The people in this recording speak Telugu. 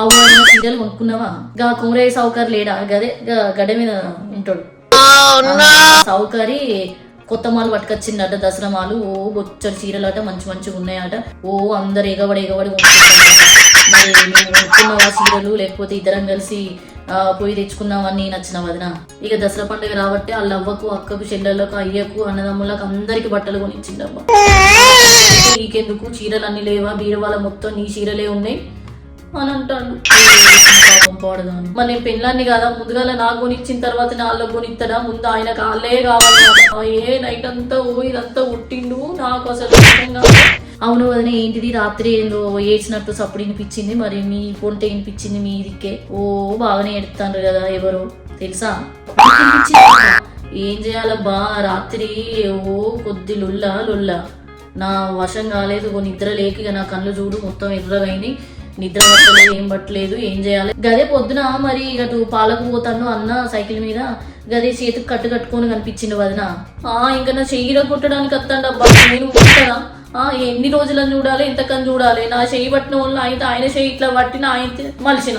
అవును చీరలు కొనుక్కున్నావా? గా కుమరయ్య సౌకర్ లేడా? గదే గడ్డ మీద ఉంటాడు సౌకరి. కొత్త మాలు పట్టుకొచ్చిందట, దసరా మాలు. ఓ బొచ్చడి చీరలు అట, మంచి మంచిగా ఉన్నాయట. ఓ అందరు ఎగబడి మరి మేము కొనుక్కున్నావా చీరలు, లేకపోతే ఇద్దరం కలిసి పోయి తెచ్చుకున్నామని నచ్చిన వదిన. ఇక దసరా పండుగ రాబట్టి వాళ్ళ అవ్వకు, అక్కకు, చెల్లెళ్ళకు, అయ్యకు, అన్నదమ్ములకు అందరికి బట్టలు కొనిచ్చిండవ్వ. నీకెందుకు చీరలు అన్ని లేవా, బీరవాళ్ళ మొత్తం నీ చీరలే ఉన్నాయి అని అంటాడు. పాపం పాడదాను. మరి నేను పెళ్ళాన్ని కదా, ముందుగా నాకు కొనిచ్చిన తర్వాత నాళ్ళకు కొనిస్తాడా? ముందు ఆయనకు వాళ్ళే కావాలి. ఏ నైట్ అంతా ఇదంతా ఉట్టిండు నాకు అసలు. అవును వదిన, ఏంటిది రాత్రి ఏందో ఏడ్చినట్టు సప్పుడు వినిపించింది, మరి మీ పొంటే వినిపించింది మీ దిక్కే. ఓ బాగానే ఎడుతాండ్రు కదా, ఎవరు తెలుసా? ఏం చేయాలబ్బా, రాత్రి ఓ కొద్ది లొల్ల నా వశం కాలేదు. నిద్ర లేక నా కళ్ళు చూడు మొత్తం ఎర్రగైంది, నిద్ర పట్టలేదు, ఏం పట్టలేదు. ఏం చేయాలి? గదే పొద్దున మరి అటు పాలకు పోతాను అన్న సైకిల్ మీద, గదే చేతికి కట్టుకొని కనిపించింది వదిన. ఇంకా నా చెయ్యిలో కొట్టడానికి వస్తాడు అబ్బా, నేను ఉంటానా? ఎన్ని రోజులని చూడాలి, ఎంతకని చూడాలి? నా చెయ్యి పట్టిన వాళ్ళు అయితే ఆయన చెయ్యి ఇట్లా పట్టిన ఆయన మలిసిన